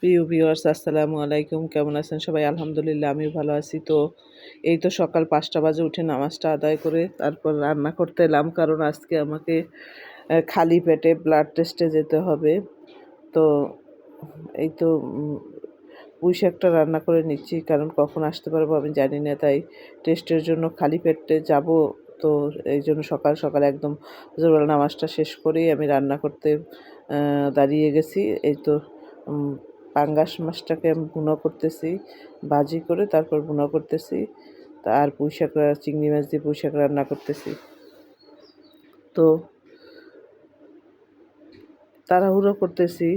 প্রিয় ভিউয়ার্স আসসালামু আলাইকুম, কেমন আছেন সবাই? আলহামদুলিল্লাহ আমিও ভালো আছি। তো এই তো সকাল ৫টা বাজে উঠে নামাজটা আদায় করে তারপর রান্না করতে এলাম, কারণ আজকে আমাকে খালি পেটে ব্লাড টেস্টে যেতে হবে। তো এই তো পুঁই শাকটা রান্না করে নিচ্ছি, কারণ কখন আসতে পারবো আমি জানি না, তাই টেস্টের জন্য খালি পেটে যাব। তো এই জন্য সকাল সকাল একদম জোহরের নামাজটা শেষ করেই আমি রান্না করতে দাঁড়িয়ে গেছি। এই তো পাঙ্গাস মাছটাকে আমি ভুনা করতেছি, ভাজি করে তারপর ভুনা করতেছি। আর পুঁই শাক, চিংড়ি মাছ দিয়ে পুঁই শাক রান্না করতেছি। তো তাড়াহুড়ো করতেছি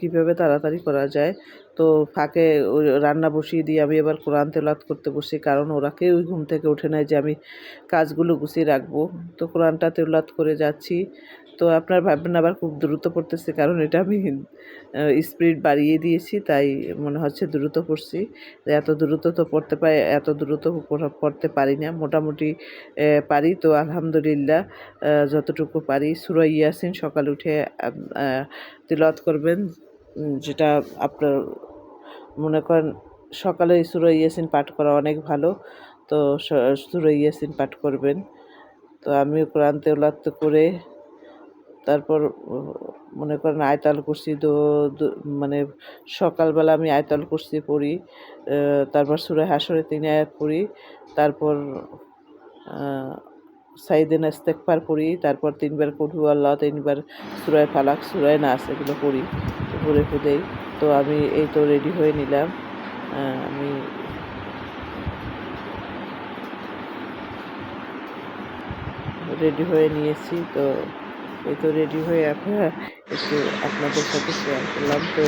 কীভাবে তাড়াতাড়ি করা যায়। তো ফাঁকে ওই রান্না বসিয়ে দিয়ে আমি এবার কোরআন তেলাওয়াত করতে বসি, কারণ ওরা কেউই ঘুম থেকে ওঠে নাই যে আমি কাজগুলো গুছিয়ে রাখবো। তো কোরআনটা তেলাওয়াত করে যাচ্ছি। তো আপনার ভাববেন আবার খুব দ্রুত পড়তেছে, কারণ এটা আমি স্পিড বাড়িয়ে দিয়েছি, তাই মনে হচ্ছে দ্রুত পড়ছি। এত দ্রুত তো পড়তে পারি, এত দ্রুত পড়তে পারি না, মোটামুটি পারি। তো আলহামদুলিল্লাহ যতটুকু পারি। সূরা ইয়াসিন সকালে উঠে তিলাওয়াত করবেন, যেটা আপনার মনে করেন সকালে সূরা ইয়াসিন পাঠ করা অনেক ভালো। তো সূরা ইয়াসিন পাঠ করবেন। তো আমিও কোরআন তেলাওয়াত করে তারপর মনে করেন আয়তাল কুরসি মানে সকালবেলা আমি আয়তাল কুরসি পড়ি, তারপর সূরা হাশরে ৩ আয়াত পড়ি, তারপর সাইয়েদেনা ইস্তেগফার পড়ি, তারপর ৩ বার কুল হুয়াল্লাহ, ৩ বার সূরা ফালাক, সূরা নাস এগুলো পড়ি, পড়ে খুদেই। তো আমি এই তো রেডি হয়ে নিলাম। আমি রেডি হয়ে নিয়েছি। তো এই তো রেডি হয়ে এখন একটু আপনাদের সাথে শেয়ার করলাম। তো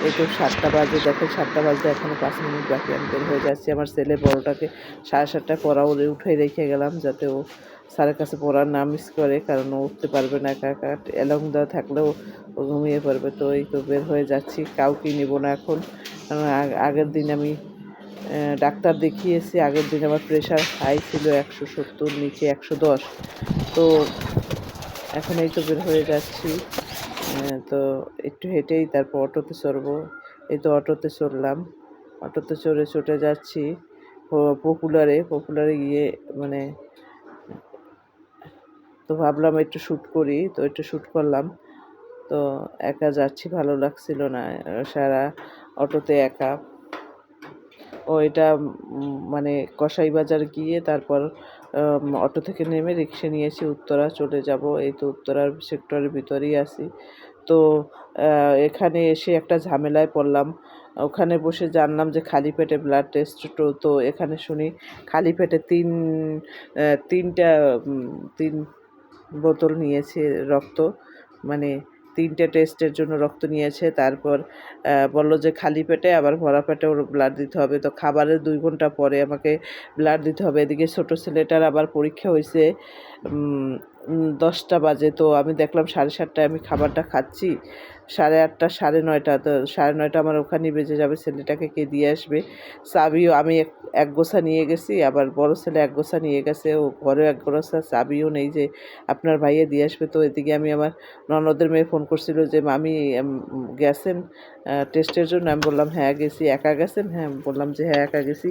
এই তো 7টা বাজে, দেখেন 7টা বাজতে এখনও 5 মিনিট বাকি, আমি বের হয়ে যাচ্ছি। আমার ছেলে বড়টাকে 7:30টায় পড়া ওরে উঠে রেখে গেলাম, যাতে ও স্যারের কাছে পড়া না মিস করে, কারণ ও উঠতে পারবে না একা একা, অ্যালার্ম দেওয়া থাকলেও ও ঘুমিয়ে পড়বে। তো এই তো বের হয়ে যাচ্ছি, কাউকেই নেব না এখন, কারণ আগের দিন আমি ডাক্তার দেখিয়েছি। আগের দিন আমার প্রেশার হাই ছিল 170, নিচে 110। তো এখন এই তো বের হয়ে যাচ্ছি। তো একটু হেঁটেই তারপর অটোতে চড়বো। এই তো অটোতে চড়লাম, অটোতে চড়ে ছুটে যাচ্ছি পপুলারে গিয়ে মানে, তো ভাবলাম একটু শ্যুট করি, তো একটু শ্যুট করলাম। তো একা যাচ্ছি, ভালো লাগছিল না সারা অটোতে একা। ও এটা মানে কসাইবাজার গিয়ে তারপর অটো থেকে নেমে রিক্সা নিয়েছি, উত্তরা চলে যাব। এই তো উত্তরার সেক্টরের ভিতরেই আছি। তো এখানে এসে একটা ঝামেলায় পড়লাম। ওখানে বসে জানলাম যে খালি পেটে ব্লাড টেস্ট। তো এখানে শুনি খালি পেটে 3টা 3 বোতল নিয়েছে রক্ত, মানে 3টে টেস্টের জন্য রক্ত নিয়েছে। তারপর বলল যে খালি পেটে আবার ভরা পেটেও ব্লাড দিতে হবে। তো খাবারের 2 ঘন্টা পরে আমাকে ব্লাড দিতে হবে। এদিকে ছোটো ছেলেটার আবার পরীক্ষা হয়েছে 10টা বাজে। তো আমি দেখলাম 7:30টায় আমি খাবারটা খাচ্ছি, 8:30 9:30। তো 9:30 আমার ওখানেই বেজে যাবে, ছেলেটাকে কে দিয়ে আসবে? চাবিও আমি এক গোছা নিয়ে গেছি, আবার বড় ছেলে এক গোছা নিয়ে গেছে, ও ঘরেও এক গোছা চাবিও নেই যে আপনার ভাইয়া দিয়ে আসবে। তো এদিকে আমি আমার ননদের মেয়ে ফোন করছিল যে মামি গেছেন টেস্টের জন্য? আমি বললাম হ্যাঁ গেছি। একা গেছেন? হ্যাঁ বললাম যে হ্যাঁ একা গেছি।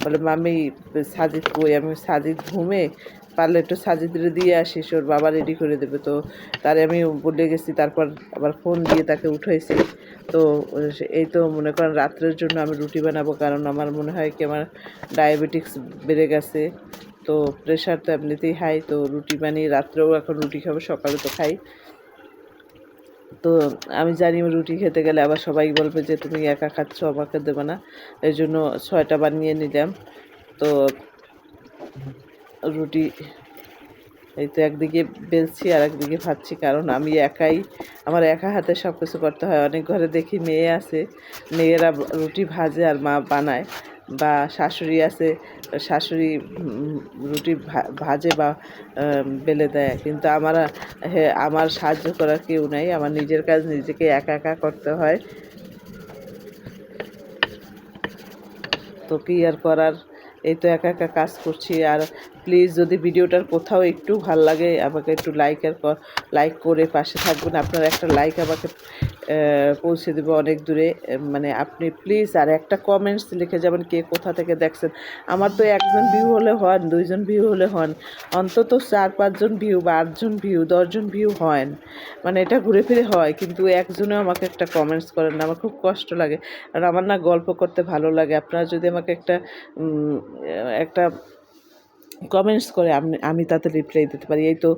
বলে মামি সাজিদ কই? আমি সাজিদ ঘুমে, পারলে একটু সাজিদরে দিয়ে আসিস, ওর বাবা রেডি করে দেবে। তো তারে আমি বলে গেছি, তারপর আবার ফোন দিয়ে তাকে উঠাইছি। তো এই তো মনে করেন রাত্রের জন্য আমি রুটি বানাবো, কারণ আমার মনে হয় কি আমার ডায়াবেটিক্স বেড়ে গেছে। তো প্রেশার তো এমনিতেই হাই। তো রুটি বানিয়ে রাত্রেও এখন রুটি খাবো, সকালে তো খাই। তো আমি জানি রুটি খেতে গেলে আবার সবাই বলবে যে তুমি একা খাচ্ছ, আমাকে দেবে না। এই জন্য 6টা বানিয়ে নিলাম। তো রুটি এই তো একদিকে বেলছি আর একদিকে ভাজছি, কারণ আমি একাই, আমার একা হাতে সব কিছু করতে হয়। অনেক ঘরে দেখি মেয়ে আছে, মেয়েরা রুটি ভাজে আর মা বানায়, বা শাশুড়ি আছে, শাশুড়ি রুটি ভাজে বা বেলে দেয়। কিন্তু আমার সাহায্য করার কেউ নাই, আমার নিজের কাজ নিজেকে একা একা করতে হয়। তো কী আর করার, এই তো একা একা কাজ করছি। আর প্লিজ যদি ভিডিওটার কোথাও একটু ভাল লাগে আমাকে একটু লাইক করে পাশে থাকবেন। আপনার একটা লাইক আমাকে পৌঁছে দেবো অনেক দূরে। মানে আপনি প্লিজ আর একটা কমেন্টস লিখে যাবেন কে কোথা থেকে দেখছেন। আমার তো 1 জন ভিউ হলে হন, 2 জন ভিউ হলে হন, অন্তত 4-5 জন ভিউ বা 8 জন ভিউ, 10 জন ভিউ হন, মানে এটা ঘুরে ফিরে হয়। কিন্তু একজনেও আমাকে একটা কমেন্টস করেন না, আমার খুব কষ্ট লাগে। আর আমার না গল্প করতে ভালো লাগে। আপনারা যদি আমাকে একটা কমেন্টস করে আমি তাতে রিপ্লাই দিতে পারি। এই তো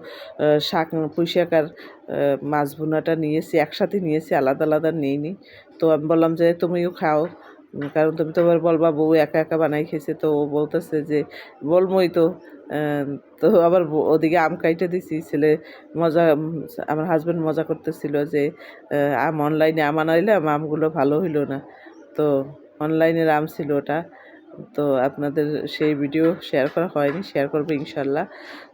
পুঁই শাক আর মাছ ভুনাটা নিয়েছি, একসাথে নিয়েছি, আলাদা আলাদা নিইনি। তো আমি বললাম যে তুমিও খাও, কারণ তুমি তো আবার বলবা বউ একা একা বানাই খেয়েছে। তো ও বলতেছে যে বলবোই তো। তো আবার ওদিকে আম কাইটে দিছি, ছেলে আমার হাজব্যান্ড মজা করতেছিল যে আম অনলাইনে আম আনাইলাম, আমগুলো ভালো হইলো না। তো অনলাইনের আম ছিল ওটা। তো আপনাদের সেই ভিডিও শেয়ার করা হয়নি, শেয়ার করবো ইনশাল্লাহ।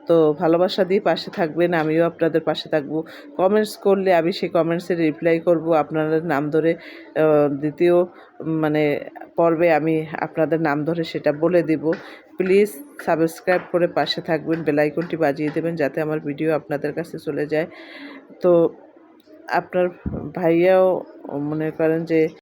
তো ভালোবাসা দিয়ে পাশে থাকবেন, আমিও আপনাদের পাশে থাকবো। কমেন্টস করলে আমি সেই কমেন্টসের রিপ্লাই করব, আপনাদের নাম ধরে। দ্বিতীয় মানে পর্বে আমি আপনাদের নাম ধরে সেটা বলে দিব। প্লিজ সাবস্ক্রাইব করে পাশে থাকবেন, বেল আইকনটি বাজিয়ে দেবেন যাতে আমার ভিডিও আপনাদের কাছে চলে যায়। তো আপনার ভাইয়াও মনে করেন যে